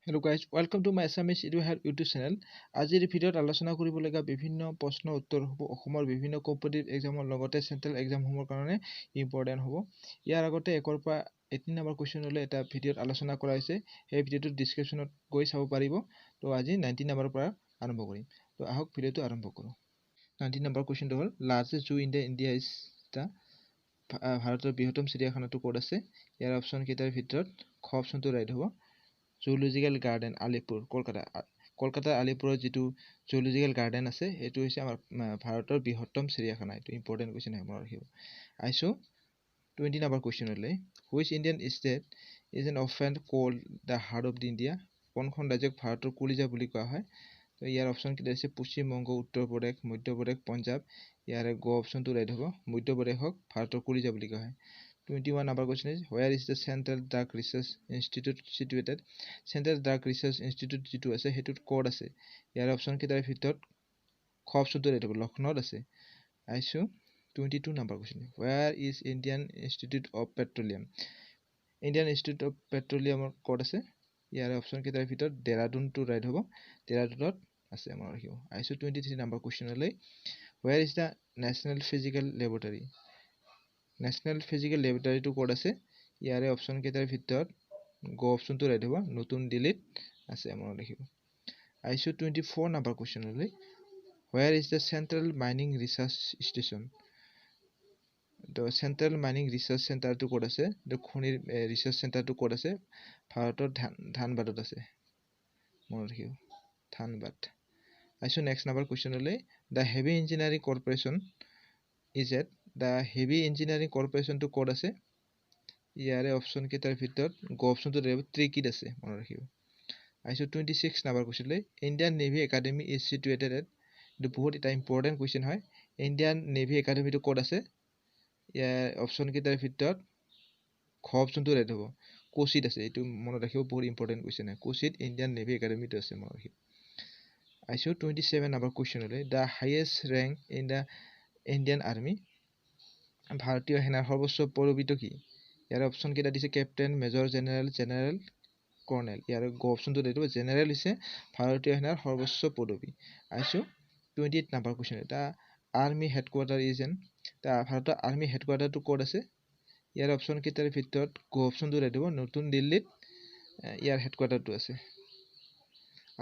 Hello guys, welcome to my Assam GK YouTube channel. আজিৰ ভিডিঅ'ত আলোচনা কৰিব লগা বিভিন্ন প্ৰশ্ন উত্তৰ হ'ব অসমৰ বিভিন্ন কম্পিটিটিভ এক্সামৰ লগতে চেন্ট্ৰেল এক্সামসমূহৰ কাৰণে ইম্পৰ্টেন্ট হ'ব। ইয়াৰ আগতে 1 পৰা 18 নম্বৰ কোৱেশ্চনলৈ এটা ভিডিঅ'ত আলোচনা কৰা হৈছে। এই ভিডিঅ'টো ডেসক্ৰিপচনত গৈ চাব পাৰিব। তো আজি 19 নম্বৰৰ পৰা আৰম্ভ কৰিম। তো আহক ভিডিঅ'টো আৰম্ভ কৰোঁ। 19 নম্বৰ কোৱেশ্চনটো হ'ল largest zoo in India is the ভাৰতৰ বৃহত্তম চিৰিয়াখানাটো ক'ত আছে? ইয়াৰ অপচন কেইটাৰ ভিতৰত খ অপচনটো ৰাইট হ'ব। জুলজিক্যাল গাৰ্ডেন আলিপুৰ কলকাতা আলিপুৰৰ যেটো জুলজিক্যাল গাৰ্ডেন আছে এটো হৈছে আমাৰ ভাৰতৰ বৃহত্তম চিৰিয়াখানা এটো ইম্পৰ্টেন্ট কোৱেশ্চন হয় মনত ৰাখিব আইছো 20 নম্বৰ কোৱেশ্চনলৈ which Indian state is an often called the heart of the India কোনখন ৰাজ্যক ভাৰতৰ কলিজা বুলি কোৱা হয় তো ইয়াৰ অপচন কেইটা আছে পশ্চিম বংগ উত্তৰ প্ৰদেশ মধ্য প্ৰদেশ পঞ্জাব ইয়াৰ গ অপচনটো ৰাইট হ'ব মধ্য প্ৰদেশক ভাৰতৰ কলিজা বুলি কোৱা হয় 21 number question is where is the Central Drug Research Institute situated? Central Drug Research Institute যেটো আছে হেতুত কোড আছে ইয়াৰ অপচন কেইটাৰ ভিতৰত খ অপচনটো ৰাইট হ'ব লখনৌত আছে আইছো 22 number question where is Indian Institute of Petroleum? Indian Institute of Petroleum code আছে ইয়াৰ অপচন কেইটাৰ ভিতৰত দেৰাদুন টু ৰাইট হ'ব দেৰাদুনত আছে মনত ৰাখিব আইছো 23 number question লৈ where is the National Physical Laboratory? National Physical Laboratory to code আছে ইয়াৰে অপচন কেইটাৰ ভিতৰত গ অপচনটো ৰাইট হ'ব নতুন ডিলিট আছে মনত ৰাখিব আইছো 24 number কোৱেশ্চনলৈ where is the Central Mining Research Station the Central Mining Research Center to code আছে the খনিৰ ৰিসাৰ্চ চেণ্টাৰটো ক'ত আছে ভাৰতৰ ধানবাদত আছে মনত ৰাখিব ধানবাদ আইছো নেক্সট নম্বৰ কোৱেশ্চনলৈ the Heavy Engineering Corporation is at the Heavy Engineering Corporation to code আছে ইয়াৰে অপচন কেইটাৰ ভিতৰত গ অপচনটো ৰাইট ট্ৰিকিড আছে মনত ৰাখিব আইছো 26 নম্বৰ কোৱেশ্চনলৈ Indian Navy Academy is situated at এইটো বহুত এটা ইম্পৰ্টেন্ট কোৱেশ্চন হয় ইণ্ডিয়ান নেভি একাডেমিটো ক'ত আছে ইয়াৰ অপচন কেইটাৰ ভিতৰত খ অপচনটো ৰাইট হ'ব কোচিত আছে এইটো মনত ৰাখিব বহুত ইম্পৰ্টেন্ট কোৱেশ্চন হয় কোচিত ইণ্ডিয়ান নেভি একাডেমিটো আছে মনত ৰাখিব আইছো 27 নম্বৰ কোৱেশ্চনলৈ the highest rank in the Indian army ভাৰতীয় সেনাৰ সৰ্বোচ্চ পদবীটো কি ইয়াৰ অপচন কেইটা দিছে কেপ্টেইন মেজৰ জেনেৰেল কৰ্নেল ইয়াৰ গ অপচনটো ৰাইট হ'ব জেনেৰেল হৈছে ভাৰতীয় সেনাৰ সৰ্বোচ্চ পদবী আইছো 28 নম্বৰ কোৱেশ্চন এটা আৰ্মি হেডকোৱাৰ্টাৰ ইজ এন তা ভাৰতৰ আৰ্মি হেডকোৱাৰ্টাৰটো ক'ত আছে ইয়াৰ অপচন কেইটাৰ ভিতৰত গ অপচনটো ৰাইট হ'ব নতুন দিল্লীত ইয়াৰ হেডকোৱাৰ্টাৰটো আছে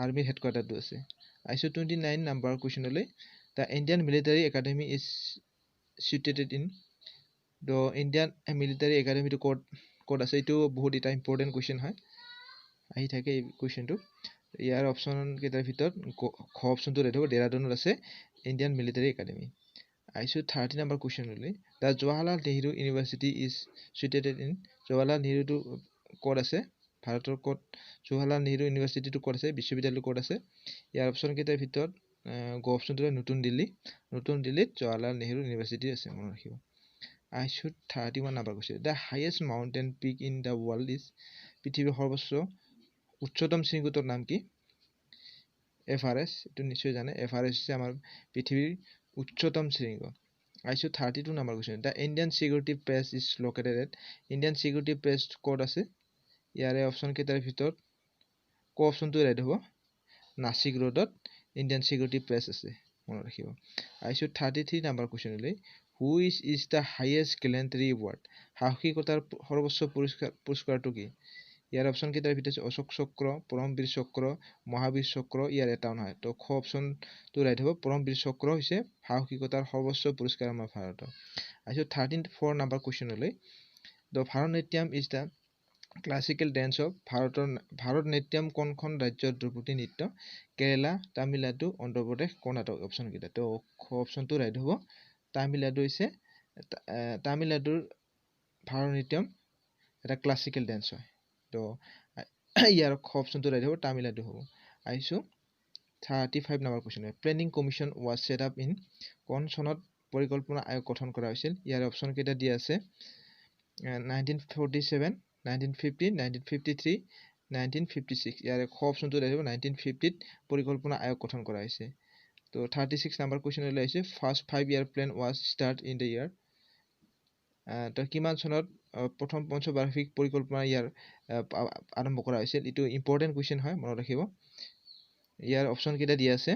আৰ্মি হেডকোৱাৰ্টাৰটো আছে আইছো 29 নম্বৰ কোৱেশ্চনলৈ the Indian Military Academy is situated in the Indian Military Academy to code আছে এইটো বহুত এটা ইম্পৰ্টেন্ট কোৱেশ্চন হয় আহি থাকে এই কোৱেশ্চনটো ইয়াৰ অপচন কেইটাৰ ভিতৰত খ অপচনটো ৰাইট হ'ব দেৰাদুনত আছে ইণ্ডিয়ান মিলিটাৰী একাডেমি আইছো 30 নম্বৰ কোৱেশ্চনলৈ the Jawaharlal Nehru University is situated in Jawaharlal নেহৰুটো ক'ত আছে ভাৰতৰ ক'ত জৱাহৰলাল নেহৰু ইউনিভাৰ্চিটিটো ক'ত আছে বিশ্ববিদ্যালয়টো ক'ত আছে ইয়াৰ অপচন কেইটাৰ ভিতৰত গ অপচনটো নতুন দিল্লীত জৱাহৰলাল নেহৰু ইউনিভাৰ্চিটি আছে মনত ৰাখিব আইছো 31 number question the highest mountain peak in the world is পৃথিৱীৰ সৰ্বোচ্চ উচ্চতম শৃংগটোৰ নাম কি এভাৰেষ্ট এটো নিশ্চয় জানে এভাৰেষ্ট হৈছে আমাৰ পৃথিৱীৰ উচ্চতম শৃংগ আইছো 32 number question the Indian security press is located at Indian security press ক'ত আছে ইয়াৰে অপচন কেইটাৰ ভিতৰত ক অপচনটো ৰাইট হ'ব নাসিক ৰোডত ইণ্ডিয়ান সিকিউৰিটি প্ৰেছ আছে মনত ৰাখিব আইছো 33 নম্বৰ কোৱেশ্চনলৈ which is the highest gallantry award সাহসিকতাৰ সৰ্বোচ্চ পুৰস্কাৰটো কি ইয়াৰ অপচন কেইটাৰ ভিতৰত অশোক চক্ৰ পৰমবীৰ চক্ৰ মহাবীৰ চক্ৰ ইয়াৰ এটা নহয় তো খ অপচনটো ৰাইট হ'ব পৰমবীৰ চক্ৰ হৈছে সাহসিকতাৰ সৰ্বোচ্চ পুৰস্কাৰ আমাৰ ভাৰতৰ আইছো 34 নম্বৰ কোৱেশ্চনলৈ the Bharatanatyam is the classical dance of Bharatanatyam কোনখন ৰাজ্যৰ ধ্ৰুপদী নৃত্য কেৰালা তামিলনাডু অন্ধ্ৰ প্ৰদেশ কৰ্ণাটক অপচন কেইটা তো অপচনটো ৰাইট হ'ব তামিলনাডু হৈছে তামিলনাডুৰ ভাৰতনাট্যম এটা ক্লাছিকেল ডেন্স হয় তো ইয়াৰ অপচনটো ৰাইট হ'ব তামিলনাডু হ'ব আইছো 35 number question planning commission was set up in কোন চনত পৰিকল্পনা আয়োগ গঠন কৰা হৈছিল ইয়াৰ অপচন কেইটা দিয়া আছে 1947 1950 1953 1956 ইয়াৰ খ অপচনটো ৰাইট হ'ব 1950 পৰিকল্পনা আয়োগ গঠন কৰা হৈছে তো 36 নম্বৰ কোৱেশ্চনলৈ আহিছে first 5 year plan was start in the year তো কিমান চনত প্ৰথম পঞ্চবাৰ্ষিক পৰিকল্পনা ইয়াৰ আৰম্ভ কৰা হৈছিল এটো ইম্পৰ্টেন্ট কোৱেশ্চন হয় মনত ৰাখিব ইয়াৰ অপচন কেইটা দিয়া আছে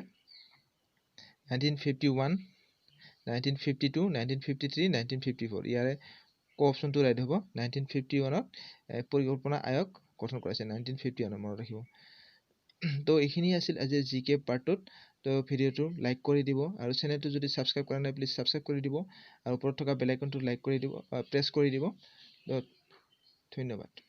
1951 1952 1953 1954 ইয়াৰে কো অপচনটো ৰাইট হ'ব 1951 ত পৰিকল্পনা আয়োগ গঠন কৰাইছে 1951 মনত ৰাখিব তো এইখিনি আছিল আজি জিকে পাৰ্টত তো ভিডিওটো লাইক কৰি দিব আৰু চেনেলটো যদি সাবস্ক্ৰাইব কৰা নাই প্লিজ সাবস্ক্ৰাইব কৰি দিব আৰু ওপৰত থকা বেল আইকনটো লাইক কৰি দিব প্ৰেছ কৰি দিব তো ধন্যবাদ